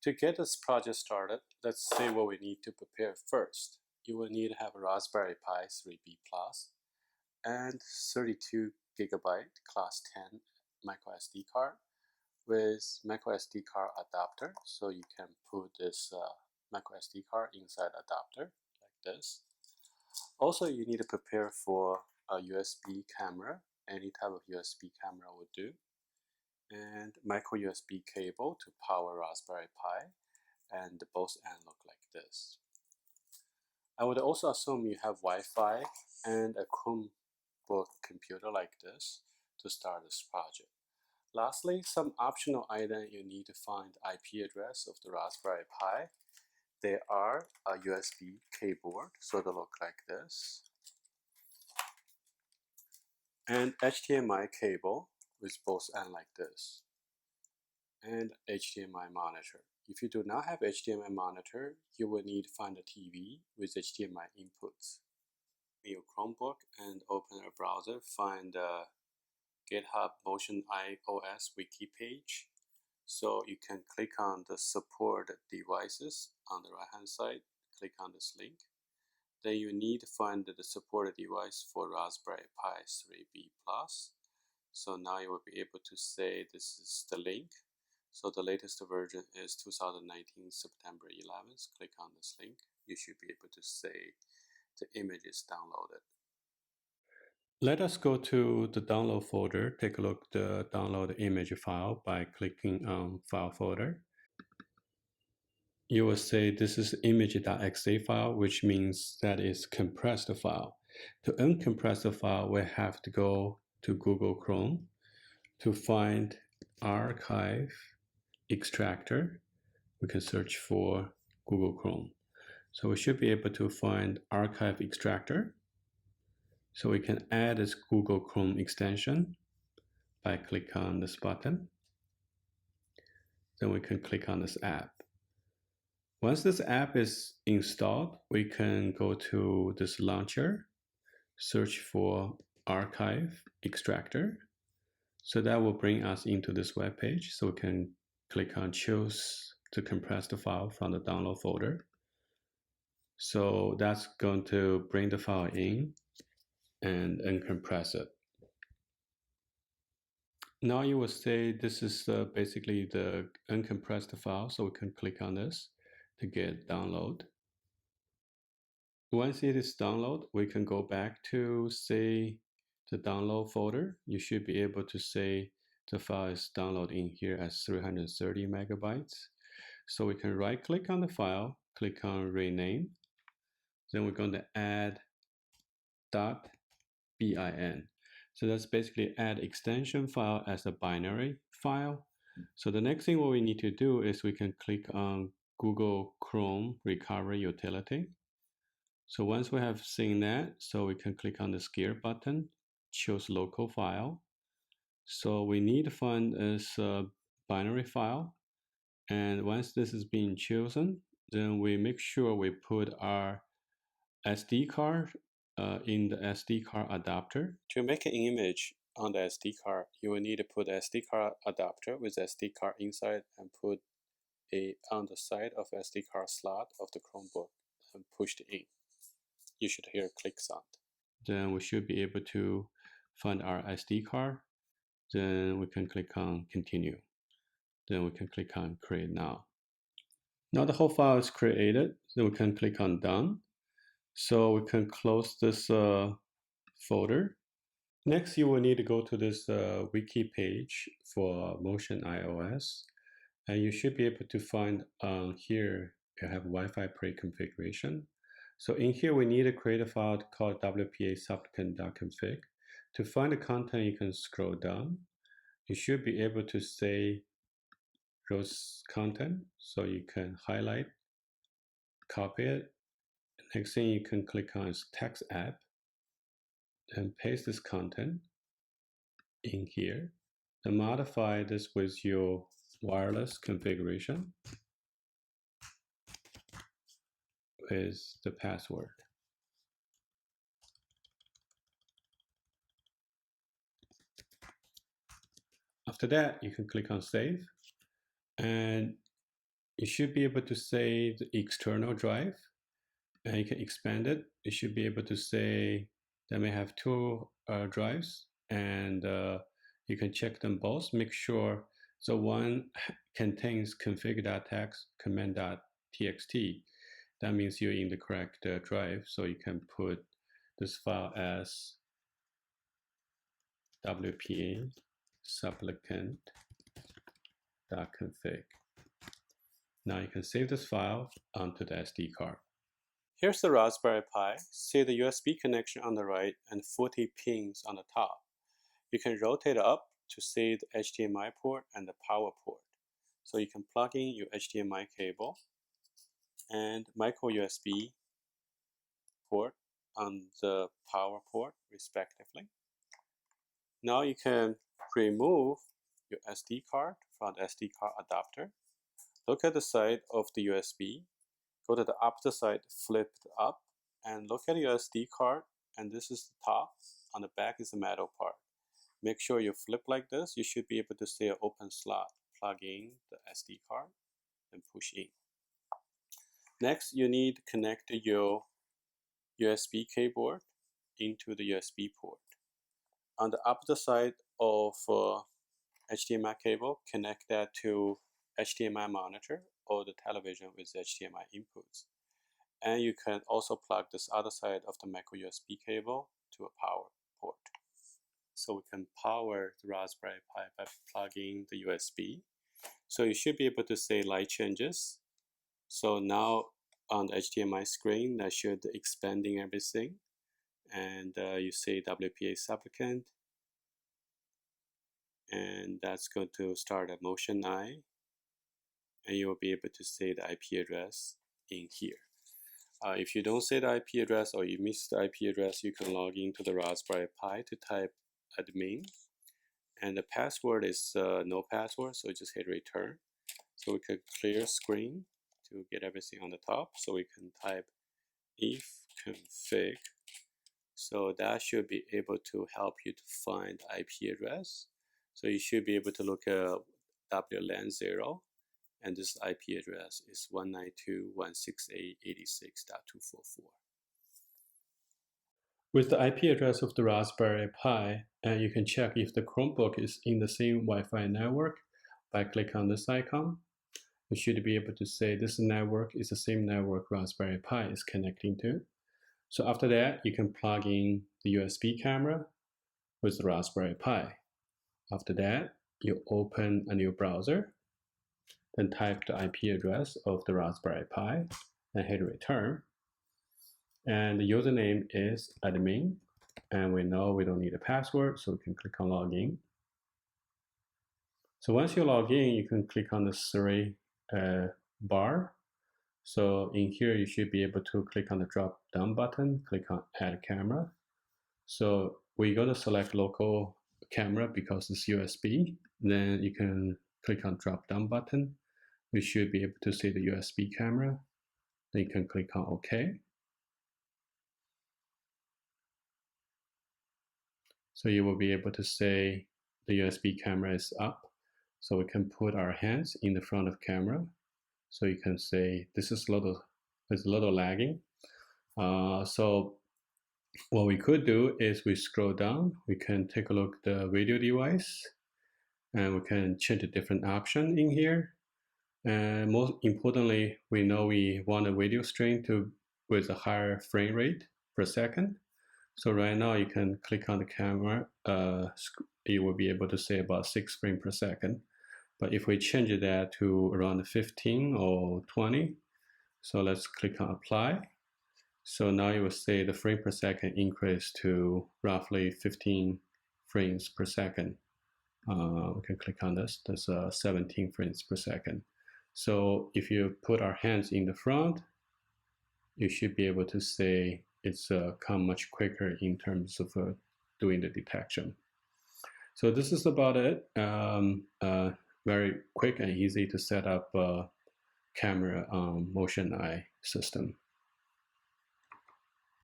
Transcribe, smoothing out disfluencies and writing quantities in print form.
To get this project started, let's see what we need to prepare first. You will need to have a Raspberry Pi 3B Plus and 32 gigabyte class 10 microSD card with microSD card adapter, so you can put this microSD card inside adapter like this. Also, you need to prepare for a USB camera. Any type of USB camera will do, and micro USB cable to power Raspberry Pi, and both ends look like this. I would also assume you have Wi-Fi and a Chromebook computer like this to start this project. Lastly, some optional items you need to find IP address of the Raspberry Pi. They are a USB keyboard, so they look like this, and HDMI cable with both ends like this, and HDMI monitor. If you do not have HDMI monitor, you will need to find a TV with HDMI inputs. In your Chromebook and open a browser, find the GitHub Motioneye OS wiki page. So you can click on the support devices on the right hand side, click on this link. Then you need to find the supported device for Raspberry Pi 3B Plus. So now you will be able to say this is the link. So the latest version is 2019 September 11th. Click on this link. You should be able to say the image is downloaded. Let us go to the download folder. Take a look at the download image file by clicking on File folder. You will say this is image.exe file, which means that is compressed file. To uncompress the file, we have to go to Google Chrome to find archive extractor. We can search for Google Chrome. So we should be able to find archive extractor. So we can add this Google Chrome extension by clicking on this button. Then we can click on this app. Once this app is installed, we can go to this launcher, search for archive extractor. So that will bring us into this web page. So we can click on choose to compress the file from the download folder. So that's going to bring the file in and uncompress it. Now you will say this is basically the uncompressed file, so we can click on this to get download. Once it is download, we can go back to say the download folder. You should be able to say the file is downloaded in here as 330 megabytes. So we can right click on the file, click on rename. Then we're going to add .bin. So that's basically add extension file as a binary file. So the next thing what we need to do is we can click on Google Chrome recovery utility. So once we have seen that, so we can click on the gear button, choose local file. So we need to find this binary file. And once this is being chosen, then we make sure we put our SD card in the SD card adapter. To make an image on the SD card, you will need to put SD card adapter with SD card inside and put it on the side of SD card slot of the Chromebook and push it in. You should hear a click sound. Then we should be able to find our SD card. Then we can click on continue. Then we can click on create now. Now the whole file is created. Then we can click on done. So we can close this folder. Next, you will need to go to this wiki page for Motioneye OS. And you should be able to find here, you have Wi-Fi pre-configuration. So in here, we need to create a file called wpa supplicant.config. To find the content, you can scroll down. You should be able to say those content. So you can highlight, copy it. Next thing you can click on is text app and paste this content in here and modify this with your wireless configuration with the password. After that, you can click on save, and you should be able to say the external drive, and you can expand it. You should be able to say that may have two drives, and you can check them both. Make sure so one contains config.txt, command.txt. That means you're in the correct drive, so you can put this file as WPA supplicant.config. Now you can save this file onto the SD card. Here's the Raspberry Pi. See the USB connection on the right and 40 pins on the top. You can rotate up to see the HDMI port and the power port. So you can plug in your HDMI cable and micro USB port on the power port respectively. Now you can remove your SD card from the SD card adapter. Look at the side of the USB. Go to the opposite side, flip it up, and look at your SD card, and this is the top. On the back is the metal part. Make sure you flip like this. You should be able to see an open slot. Plug in the SD card and push in. Next, you need to connect your USB keyboard into the USB port. On the opposite side of HDMI cable, connect that to HDMI monitor or the television with HDMI inputs. And you can also plug this other side of the micro USB cable to a power port. So we can power the Raspberry Pi by plugging the USB. So you should be able to see light changes. So now on the HDMI screen, that should expanding everything. And you see WPA supplicant. And that's going to start a Motioneye. And you will be able to see the IP address in here. If you don't see the IP address or you miss the IP address, you can log into the Raspberry Pi to type admin. And the password is no password, so just hit return. So we can clear screen to get everything on the top. So we can type if config. So that should be able to help you to find IP address. So you should be able to look at WLAN 0. And this IP address is 192.168.86.244. With the IP address of the Raspberry Pi, you can check if the Chromebook is in the same Wi-Fi network by clicking on this icon. You should be able to say this network is the same network Raspberry Pi is connecting to. So after that, you can plug in the USB camera with the Raspberry Pi. After that, you open a new browser. Then type the IP address of the Raspberry Pi and hit return. And the username is admin. And we know we don't need a password, so we can click on login. So once you log in, you can click on the three bar. So in here, you should be able to click on the drop down button, click on add camera. So we're going to select local camera because it's USB. Then you can click on drop down button. We should be able to see the USB camera. Then you can click on OK. So you will be able to say the USB camera is up. So we can put our hands in the front of camera. So you can say this is it's a little lagging. So what we could do is we scroll down. We can take a look at the video device. And we can change a different option in here. And most importantly, we know we want a video stream with a higher frame rate per second. So right now you can click on the camera, you will be able to see about 6 frames per second. But if we change that to around 15 or 20, so let's click on apply. So now you will see the frame per second increase to roughly 15 frames per second. We can click on this, that's 17 frames per second. So if you put our hands in the front, you should be able to say it's come much quicker in terms of doing the detection. So this is about it. Very quick and easy to set up a camera Motioneye system.